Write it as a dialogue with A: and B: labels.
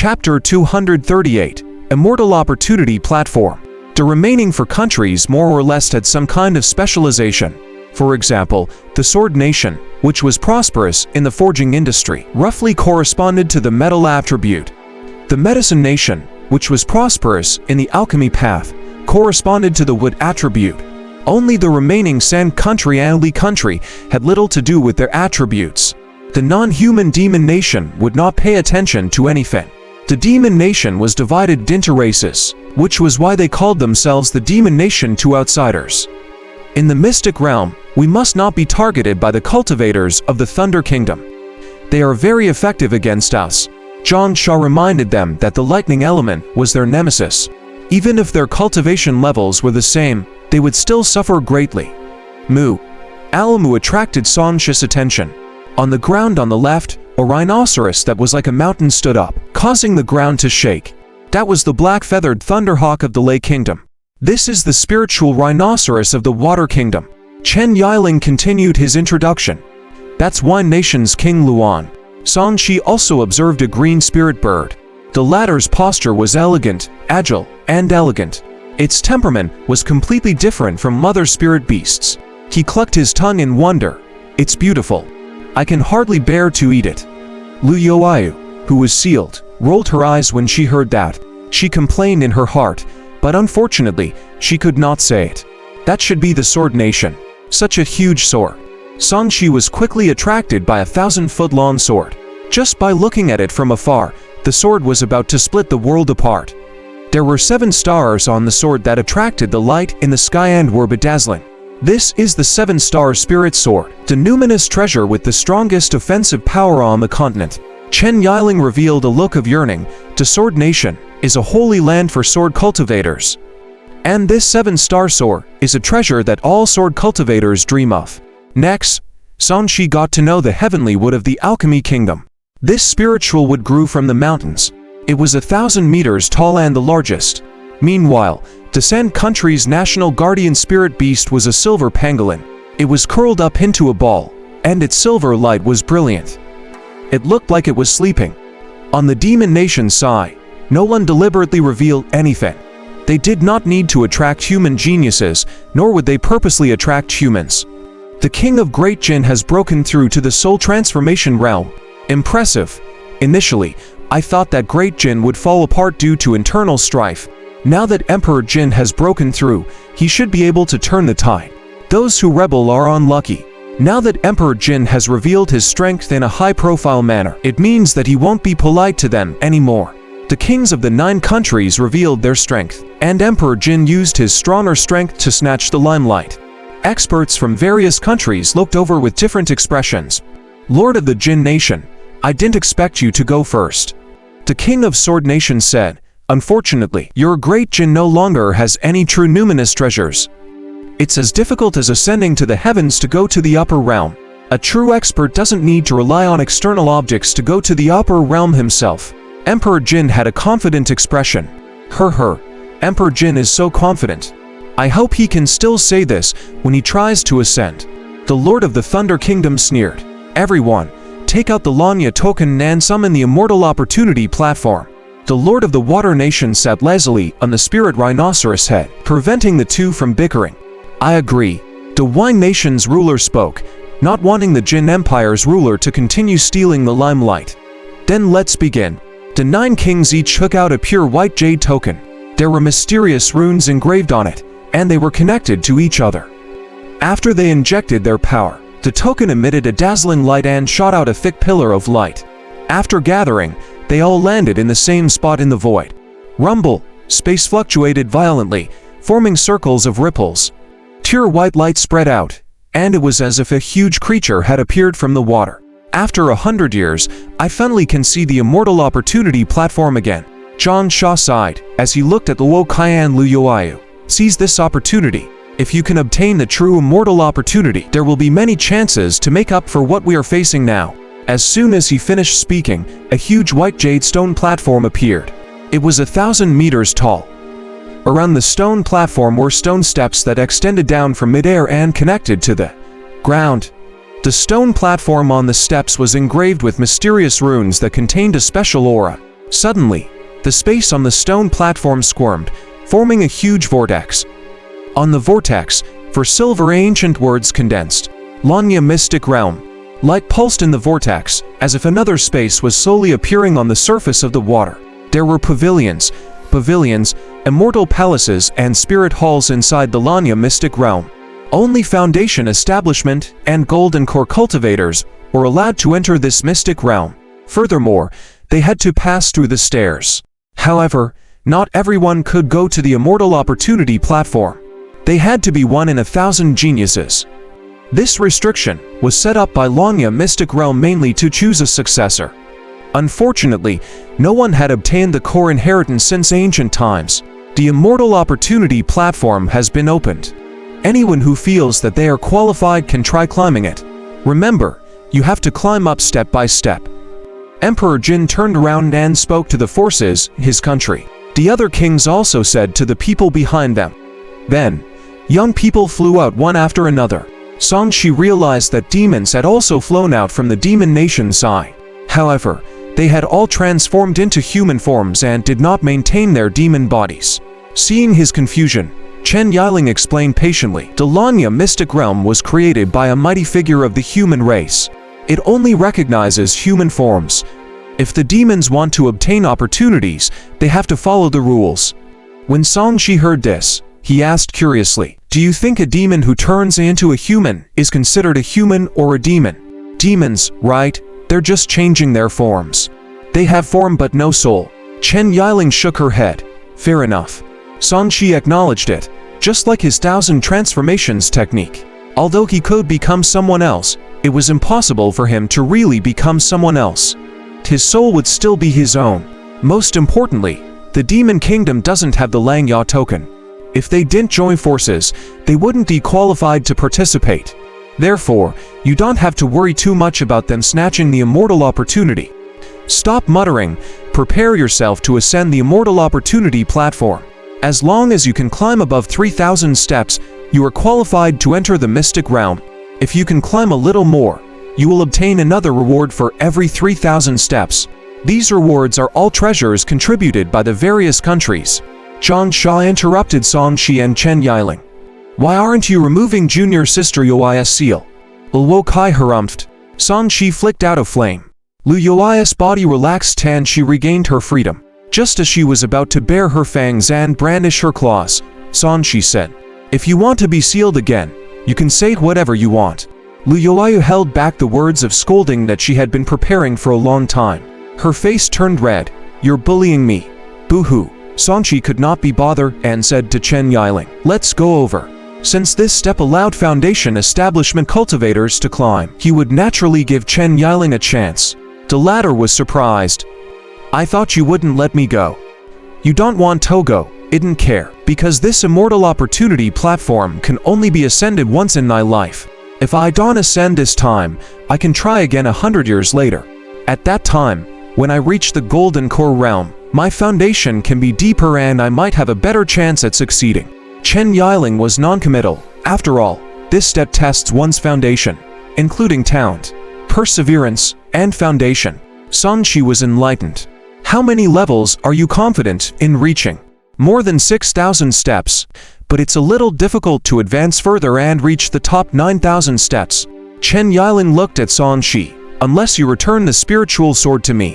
A: Chapter 238, Immortal Opportunity Platform. The remaining 4 countries more or less had some kind of specialization. For example, the Sword Nation, which was prosperous in the forging industry, roughly corresponded to the metal attribute. The Medicine Nation, which was prosperous in the alchemy path, corresponded to the wood attribute. Only the remaining Sand country and Li country had little to do with their attributes. The non-human Demon Nation would not pay attention to anything. The Demon Nation was divided into races, which was why they called themselves the Demon Nation to outsiders. In the mystic realm, we must not be targeted by the cultivators of the Thunder Kingdom. They are very effective against us. Zhang Sha reminded them that the lightning element was their nemesis. Even if their cultivation levels were the same, they would still suffer greatly. Alamu attracted Song Shi's attention. On the ground on the left, a rhinoceros that was like a mountain stood up, causing the ground to shake. That was the black-feathered thunderhawk of the Lake Kingdom. This is the spiritual rhinoceros of the Water Kingdom. Chen Yiling continued his introduction. That's Wine Nation's King Luan. Song Shi also observed a green spirit bird. The latter's posture was elegant, agile, and elegant. Its temperament was completely different from mother spirit beasts. He clucked his tongue in wonder. It's beautiful. I can hardly bear to eat it. Lu Youayu, who was sealed, rolled her eyes when she heard that. She complained in her heart, but unfortunately, she could not say it. That should be the Sword Nation. Such a huge sword. Song Shi was quickly attracted by a 1,000-foot-long sword. Just by looking at it from afar, the sword was about to split the world apart. There were 7 stars on the sword that attracted the light in the sky and were bedazzling. This is the 7-star Spirit Sword, the numinous treasure with the strongest offensive power on the continent. Chen Yiling revealed a look of yearning. The Sword Nation is a holy land for sword cultivators. And this 7-star sword is a treasure that all sword cultivators dream of. Next, Song Shi got to know the heavenly wood of the Alchemy Kingdom. This spiritual wood grew from the mountains. It was 1,000 meters tall and the largest. Meanwhile, the Sand country's national guardian spirit beast was a silver pangolin. It was curled up into a ball, and its silver light was brilliant. It looked like it was sleeping. On the Demon Nation side, no one deliberately revealed anything. They did not need to attract human geniuses, nor would they purposely attract humans. The King of Great Jin has broken through to the soul transformation realm. Impressive. Initially, I thought that Great Jin would fall apart due to internal strife. Now that Emperor Jin has broken through, he should be able to turn the tide. Those who rebel are unlucky. Now that Emperor Jin has revealed his strength in a high-profile manner, it means that he won't be polite to them anymore. The kings of the 9 countries revealed their strength, and Emperor Jin used his stronger strength to snatch the limelight. Experts from various countries looked over with different expressions. Lord of the Jin Nation, I didn't expect you to go first. The King of Sword Nation said, unfortunately, your Great Jin no longer has any true numinous treasures. It's as difficult as ascending to the heavens to go to the upper realm. A true expert doesn't need to rely on external objects to go to the upper realm himself. Emperor Jin had a confident expression. Emperor Jin is so confident. I hope he can still say this when he tries to ascend. The Lord of the Thunder Kingdom sneered. Everyone, take out the Lanya token and summon the Immortal Opportunity Platform. The Lord of the Water Nation sat lazily on the Spirit Rhinoceros head, preventing the two from bickering. I agree. The Wine Nation's ruler spoke, not wanting the Jin Empire's ruler to continue stealing the limelight. Then let's begin. The 9 kings each took out a pure white jade token. There were mysterious runes engraved on it, and they were connected to each other. After they injected their power, the token emitted a dazzling light and shot out a thick pillar of light. After gathering, they all landed in the same spot in the void. Rumble, space fluctuated violently, forming circles of ripples. Pure white light spread out, and it was as if a huge creature had appeared from the water. After 100 years, I finally can see the Immortal Opportunity Platform again. Zhang Sha sighed as he looked at Luo Qian Lu Youayu. Seize this opportunity. If you can obtain the true Immortal Opportunity, there will be many chances to make up for what we are facing now. As soon as he finished speaking, a huge white jade stone platform appeared. It was 1,000 meters tall. Around the stone platform were stone steps that extended down from midair and connected to the ground. The stone platform on the steps was engraved with mysterious runes that contained a special aura. Suddenly, the space on the stone platform squirmed, forming a huge vortex. On the vortex, for silver ancient words condensed, Lanya Mystic Realm. Light pulsed in the vortex, as if another space was slowly appearing on the surface of the water. There were pavilions, immortal palaces and spirit halls inside the Lanya Mystic Realm. Only Foundation establishment and Golden Core cultivators were allowed to enter this mystic realm. Furthermore, they had to pass through the stairs. However, not everyone could go to the Immortal Opportunity platform. They had to be 1 in 1,000 geniuses. This restriction was set up by Lanya Mystic Realm mainly to choose a successor. Unfortunately, no one had obtained the core inheritance since ancient times. The Immortal Opportunity platform has been opened. Anyone who feels that they are qualified can try climbing it. Remember, you have to climb up step by step. Emperor Jin turned around and spoke to the forces, his country. The other kings also said to the people behind them. Then, young people flew out one after another. Songshi realized that demons had also flown out from the demon nation Sai. However, they had all transformed into human forms and did not maintain their demon bodies. Seeing his confusion, Chen Yiling explained patiently, the Lanya Mystic Realm was created by a mighty figure of the human race. It only recognizes human forms. If the demons want to obtain opportunities, they have to follow the rules. When Songshi heard this, he asked curiously, do you think a demon who turns into a human is considered a human or a demon? Demons, right? They're just changing their forms. They have form but no soul. Chen Yiling shook her head. Fair enough. Songshi acknowledged it, just like his 1,000 transformations technique. Although he could become someone else, it was impossible for him to really become someone else. His soul would still be his own. Most importantly, the Demon Kingdom doesn't have the Langya token. If they didn't join forces, they wouldn't be qualified to participate. Therefore, you don't have to worry too much about them snatching the Immortal Opportunity. Stop muttering, prepare yourself to ascend the Immortal Opportunity platform. As long as you can climb above 3,000 steps, you are qualified to enter the Mystic Realm. If you can climb a little more, you will obtain another reward for every 3,000 steps. These rewards are all treasures contributed by the various countries. Zhang Sha interrupted Songshi and Chen Yiling. Why aren't you removing junior sister Yoia's seal? Luo Kai harumphed. Songshi flicked out a flame. Lu Yoia's body relaxed and she regained her freedom. Just as she was about to bare her fangs and brandish her claws, Songshi said, if you want to be sealed again, you can say whatever you want. Lu Yoiu held back the words of scolding that she had been preparing for a long time. Her face turned red. You're bullying me. Boo-hoo. Songshi could not be bothered and said to Chen Yiling, let's go over. Since this step allowed Foundation establishment cultivators to climb, he would naturally give Chen Yiling a chance. The latter was surprised. I thought you wouldn't let me go. You don't want to go, didn't care, because this Immortal Opportunity platform can only be ascended once in my life. If I don't ascend this time, I can try again 100 years later. At that time, when I reach the Golden Core realm, my foundation can be deeper and I might have a better chance at succeeding. Chen Yiling was non-committal. After all, this step tests one's foundation, including talent, perseverance, and foundation. Songshi was enlightened. How many levels are you confident in reaching? More than 6,000 steps, but it's a little difficult to advance further and reach the top 9,000 steps. Chen Yiling looked at Songshi. Unless you return the spiritual sword to me,